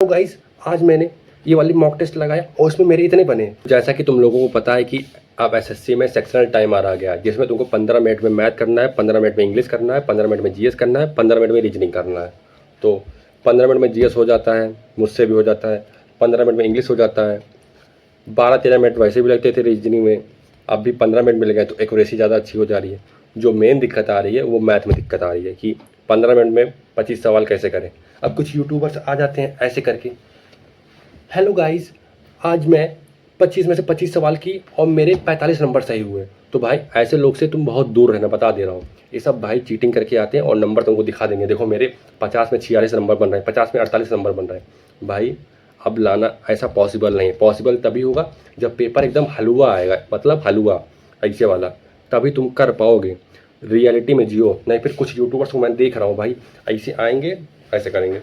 तो गाइस आज मैंने ये वाली मॉक टेस्ट लगाया और इसमें मेरे इतने बने। जैसा कि तुम लोगों को पता है कि अब एसएससी में सेक्शनल टाइमर आ गया जिसमें तुमको 15 मिनट में मैथ करना है, 15 मिनट में इंग्लिश करना है, 15 मिनट में जीएस करना है, 15 मिनट में रीजनिंग करना है। तो 15 मिनट में जीएस हो जाता है, मुझसे भी हो जाता है, 15 मिनट में इंग्लिश हो जाता है, 12-13 मिनट वैसे भी लगते थे रीजनिंग में। अब भी 15 मिनट मिल गए तो एक्यूरेसी ज़्यादा अच्छी हो जा रही है। जो मेन दिक्कत आ रही है वो मैथ में दिक्कत आ रही है कि 15 मिनट में 25 सवाल कैसे करें। अब कुछ यूट्यूबर्स आ जाते हैं ऐसे करके, हेलो गाइस, आज मैं 25 में से 25 सवाल की और मेरे 45 नंबर सही हुए। तो भाई ऐसे लोग से तुम बहुत दूर रहना, बता दे रहा हूँ। ये सब भाई चीटिंग करके आते हैं और नंबर तुमको दिखा देंगे। देखो मेरे 50 में 46 नंबर बन रहे हैं, 50 में 48 नंबर बन रहे हैं। भाई अब लाना ऐसा पॉसिबल नहीं है। पॉसिबल तभी होगा जब पेपर एकदम हलवा आएगा, मतलब हलवा ऐसे वाला, तभी तुम कर पाओगे। रियलिटी में जियो, नहीं फिर कुछ यूट्यूबर्स को मैं देख रहा हूँ भाई ऐसे आएंगे ऐसे करेंगे।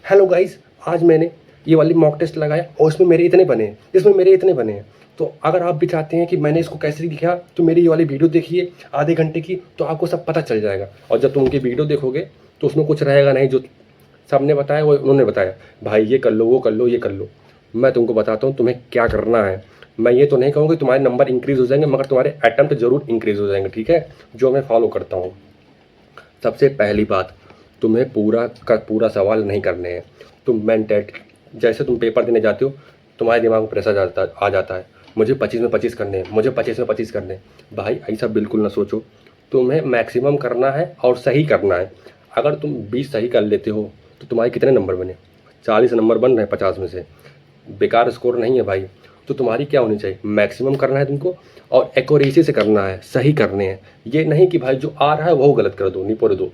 हेलो गाइस, आज मैंने ये वाली मॉक टेस्ट लगाया और इसमें मेरे इतने बने हैं, इसमें मेरे इतने बने हैं। तो अगर आप भी चाहते हैं कि मैंने इसको कैसे लिखा तो मेरी ये वाली वीडियो देखिए आधे घंटे की, तो आपको सब पता चल जाएगा। और जब तुम उनकी वीडियो देखोगे तो उसमें कुछ रहेगा नहीं जो सबने बताया वो उन्होंने बताया। भाई ये कर लो, वो कर लो, ये कर लो। मैं तुमको बताता हूँ तुम्हें क्या करना है। मैं ये तो नहीं कहूँगी तुम्हारे नंबर इंक्रीज़ हो जाएंगे, मगर तुम्हारे अटैम्प्ट ज़रूर इंक्रीज़ हो जाएंगे, ठीक है, जो मैं फॉलो करता हूँ। सबसे पहली बात, तुम्हें पूरा का पूरा सवाल नहीं करने हैं। तुम मेंटेलिटी, जैसे तुम पेपर देने जाते हो तुम्हारे दिमाग में प्रेशर आ जाता है, मुझे 25 में 25 करने हैं, मुझे 25 में 25 करने हैं। भाई ऐसा बिल्कुल ना सोचो। तुम्हें मैक्सिमम करना है और सही करना है। अगर तुम 20 सही कर लेते हो तो तुम्हारे कितने नंबर बने? 40 नंबर बन रहे हैं 50 में से। बेकार स्कोर नहीं है भाई। तो तुम्हारी क्या होनी चाहिए? मैक्सिमम करना है तुमको और एक्यूरेसी से करना है, सही करने हैं। ये नहीं कि भाई जो आ रहा है वो गलत कर दो, निपोड़ दो।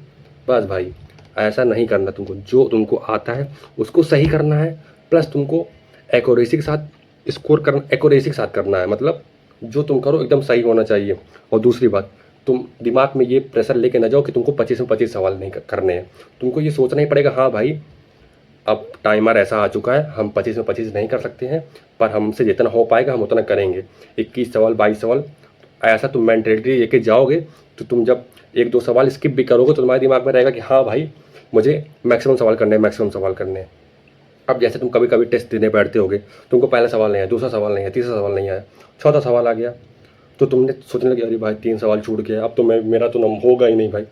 बस भाई ऐसा नहीं करना तुमको। जो तुमको आता है उसको सही करना है, प्लस तुमको एक्यूरेसी के साथ स्कोर करना, एक्यूरेसी के साथ करना है। मतलब जो तुम करो एकदम सही होना चाहिए। और दूसरी बात, तुम दिमाग में ये प्रेशर लेके ना जाओ कि तुमको 25 में 25 सवाल नहीं करने हैं। तुमको ये सोचना ही पड़ेगा, हाँ भाई अब टाइमर ऐसा आ चुका है, हम 25 में 25 नहीं कर सकते हैं, पर हमसे जितना हो पाएगा हम उतना करेंगे। 21 सवाल, 22 सवाल, ऐसा तुम मेंटेलिटी लेके जाओगे तो तुम जब 1-2 सवाल स्किप भी करोगे तो तुम्हारे दिमाग में रहेगा कि हाँ भाई मुझे मैक्सिमम सवाल करने हैं, मैक्सिमम सवाल करने हैं। अब जैसे तुम कभी कभी टेस्ट देने बैठते होगे, तुमको पहला सवाल नहीं आया, दूसरा सवाल नहीं आया, तीसरा सवाल नहीं आया, चौथा सवाल आ गया, तो तुमने सोचने लगे अरे भाई 3 सवाल छूट गया, अब तो मेरा तो नम होगा ही नहीं। भाई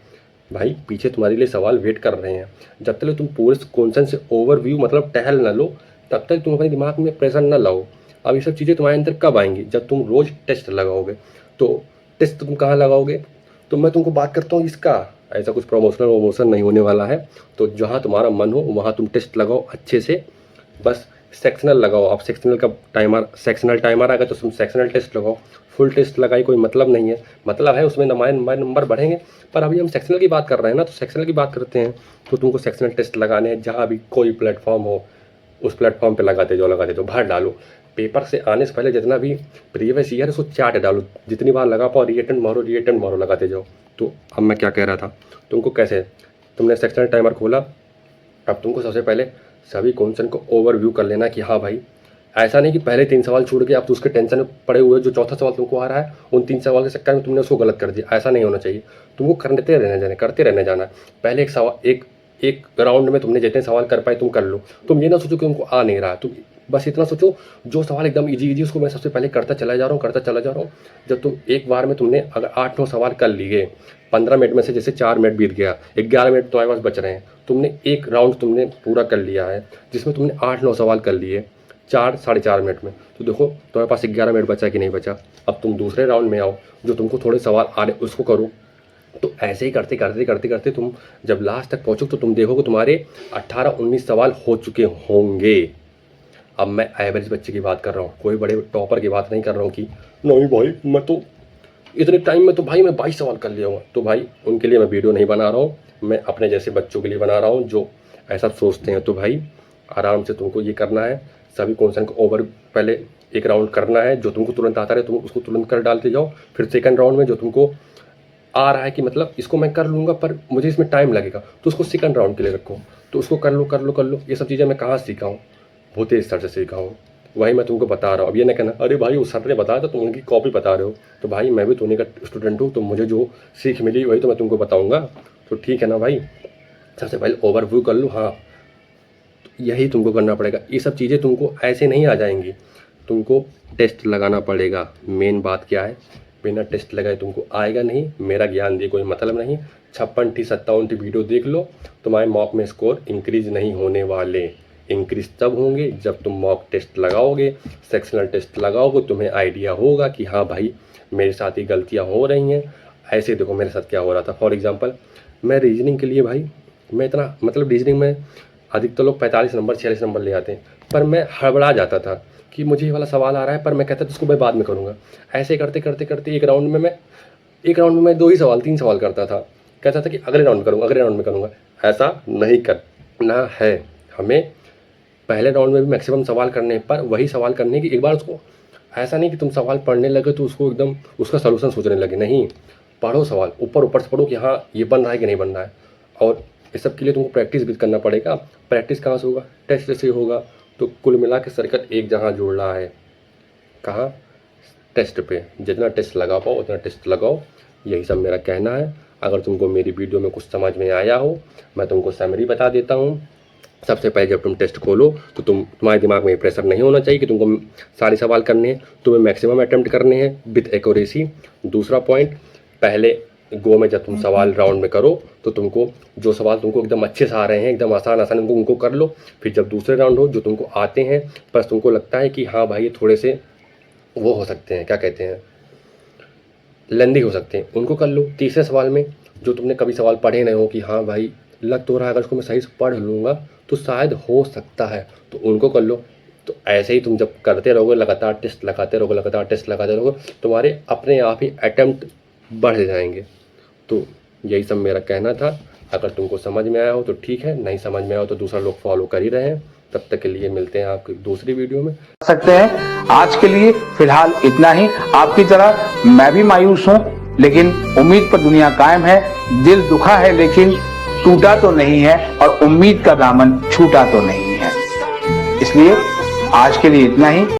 भाई पीछे तुम्हारे लिए सवाल वेट कर रहे हैं। जब तक तुम पूरे क्वेश्चन से ओवरव्यू मतलब टहल ना लो, तब तक तुम अपने दिमाग में प्रेशर ना लाओ। अब ये सब चीज़ें तुम्हारे अंदर कब आएंगी? जब तुम रोज़ टेस्ट लगाओगे। तो टेस्ट तुम कहाँ लगाओगे? तो मैं तुमको बात करता हूँ इसका, ऐसा कुछ प्रमोशनल वमोशन नहीं होने वाला है। तो जहाँ तुम्हारा मन हो वहाँ तुम टेस्ट लगाओ अच्छे से। बस सेक्शनल लगाओ। आप सेक्शनल टाइमर आएगा तो तुम सेक्शनल टेस्ट लगाओ। फुल टेस्ट लगाई कोई मतलब नहीं है। मतलब है उसमें हमारे नंबर बढ़ेंगे, पर अभी हम सेक्शनल की बात कर रहे हैं ना, तो सेक्शनल की बात करते हैं। तो तुमको सेक्शनल टेस्ट लगाने हैं, जहाँ भी कोई प्लेटफॉर्म हो उस प्लेटफॉर्म पे लगाते जाओ, भर डालो। पेपर से आने से पहले जितना भी प्रीवियस ईयर है उसको चार्ट डालो, जितनी बार लगा पाओ रीअटेंड मारो लगाते जाओ। तो अब मैं क्या कह रहा था, तुमको कैसे, तुमने सेक्शनल टाइमर खोला, अब तुमको सबसे पहले सभी क्वेश्चन को ओवरव्यू कर लेना कि हाँ भाई ऐसा नहीं कि पहले 3 सवाल छूट गए अब तो उसके टेंशन में पड़े हुए, जो चौथा सवाल तुमको आ रहा है उन 3 सवाल के चक्कर में तुमने उसको गलत कर दिया। ऐसा नहीं होना चाहिए। तुमको करते रहने जाना। पहले एक सवाल एक राउंड में तुमने जितने सवाल कर पाए तुम कर लो। तुम ये ना सोचो कि तुमको आ नहीं रहा, तुम बस इतना सोचो जो सवाल एकदम ईजी उसको मैं सबसे पहले करता चला जा रहा हूँ। जब तुम एक बार में तुमने अगर 8-9 सवाल कर लिए, 15 मिनट में से जैसे 4 मिनट बीत गया, 11 मिनट तुम्हारे पास बच रहे हैं, तुमने एक राउंड तुमने पूरा कर लिया है जिसमें तुमने 8-9 सवाल कर लिए 4-4.5 मिनट में, तो देखो तुम्हारे पास 11 मिनट बचा कि नहीं बचा। अब तुम दूसरे राउंड में आओ, जो तुमको थोड़े सवाल आ रहे उसको करो। तो ऐसे ही करते तुम जब लास्ट तक पहुँचो तो तुम देखोगे तुम्हारे 18-19 सवाल हो चुके होंगे। अब मैं एवरेज बच्चे की बात कर रहा हूँ, कोई बड़े टॉपर की बात नहीं कर रहा हूँ कि नहीं भाई मैं तो इतने टाइम में तो भाई मैं 22 सवाल कर लिया हूँ। तो भाई उनके लिए मैं वीडियो नहीं बना रहा हूँ, मैं अपने जैसे बच्चों के लिए बना रहा हूँ जो ऐसा सोचते हैं। तो भाई आराम से तुमको ये करना है, सभी क्वेश्चन को पहले एक राउंड करना है, जो तुमको तुरंत आता है तुम उसको तुरंत कर डालते जाओ। फिर सेकंड राउंड में जो तुमको आ रहा है कि मतलब इसको मैं कर लूँगा पर मुझे इसमें टाइम लगेगा, तो उसको सेकंड राउंड के लिए रखो। तो उसको कर लो। ये सब चीज़ें मैं कहाँ सीखा हूँ? भूतेश सर से सीखा हूँ। वही मैं तुमको बता रहा हूँ। अब ये ना कहना अरे भाई उस सर ने बताया तो तुम उनकी कॉपी बता रहे हो। तो भाई मैं भी तो उन्हीं का स्टूडेंट हूँ, तो मुझे जो सीख मिली वही तो मैं तुमको बताऊँगा। तो ठीक है ना भाई, सबसे पहले ओवरव्यू कर लो। हाँ, यही तुमको करना पड़ेगा। ये सब चीज़ें तुमको ऐसे नहीं आ जाएंगी, तुमको टेस्ट लगाना पड़ेगा। मेन बात क्या है, बिना टेस्ट लगाए तुमको आएगा नहीं। मेरा ज्ञान दिए कोई मतलब नहीं। 56 57 वीडियो देख लो, तुम्हारे मॉक में स्कोर इंक्रीज नहीं होने वाले। इंक्रीज तब होंगे जब तुम मॉक टेस्ट लगाओगे, सेक्शनल टेस्ट लगाओगे, तुम्हें आइडिया होगा कि हाँ भाई मेरे साथ ही गलतियाँ हो रही हैं। ऐसे देखो मेरे साथ क्या हो रहा था। फॉर एग्जांपल मैं रीजनिंग के लिए भाई मैं इतना मतलब रीजनिंग में अधिकतर लोग 45 नंबर 46 नंबर ले आते हैं, पर मैं हड़बड़ा जाता था कि मुझे ये वाला सवाल आ रहा है, पर मैं कहता था इसको मैं बाद में करूँगा। ऐसे करते करते करते एक राउंड में मैं 2 ही सवाल 3 सवाल करता था, कहता था कि अगले राउंड में करूँगा, अगले राउंड में करूँगा। ऐसा नहीं करना है हमें। पहले राउंड में भी मैक्सिमम सवाल करने पर वही सवाल करने की एक बार उसको, ऐसा नहीं कि तुम सवाल पढ़ने लगे तो उसको एकदम उसका सलूशन सोचने लगे। नहीं, पढ़ो सवाल, ऊपर से पढ़ो कि हाँ ये बन रहा है कि नहीं बन रहा है। और इस सब के लिए तुमको प्रैक्टिस भी करना पड़ेगा। प्रैक्टिस कहाँ से होगा, टेस्ट से होगा। तो कुल मिला के सर्कल एक जहाँ जुड़ रहा है, कहाँ, टेस्ट पे। जितना टेस्ट लगा पाओ उतना टेस्ट लगाओ, यही सब मेरा कहना है। अगर तुमको मेरी वीडियो में कुछ समझ में आया हो, मैं तुमको समरी बता देता हूँ। सबसे पहले जब तुम टेस्ट खोलो तो तुम्हारे दिमाग में प्रेशर नहीं होना चाहिए कि तुमको सारे सवाल करने हैं, तुम्हें मैक्सिमम अटेम्प्ट करने हैं विथ एक्यूरेसी। दूसरा पॉइंट, पहले गो में जब तुम सवाल राउंड में करो तो तुमको जो सवाल तुमको एकदम अच्छे से आ रहे हैं, एकदम आसान उनको कर लो। फिर जब दूसरे राउंड हो जो तुमको आते हैं बस तुमको लगता है कि हाँ भाई ये थोड़े से वो हो सकते हैं, क्या कहते हैं, लेंदी हो सकते हैं, उनको कर लो। तीसरे सवाल में जो तुमने कभी सवाल पढ़े नहीं हो कि हाँ भाई लग तो रहा है अगर इसको मैं सही से पढ़ लूँगा तो शायद हो सकता है, तो उनको कर लो। तो ऐसे ही तुम जब करते रहोगे, लगातार टेस्ट लगाते रहोगे, लगातार टेस्ट लगाते रहोगे, तुम्हारे अपने आप ही अटेम्प्ट बढ़ जाएंगे। तो यही सब मेरा कहना था। अगर तुमको समझ में आया हो तो ठीक है, नहीं समझ में आया हो तो दूसरा लोग फॉलो कर ही रहे हैं। तब तक के लिए मिलते हैं आपकी दूसरी वीडियो में। सकते हैं आज के लिए फिलहाल इतना ही। आपकी तरह मैं भी मायूस हूं, लेकिन उम्मीद पर दुनिया कायम है। दिल दुखा है लेकिन टूटा तो नहीं है, और उम्मीद का दामन छूटा तो नहीं है। इसलिए आज के लिए इतना ही।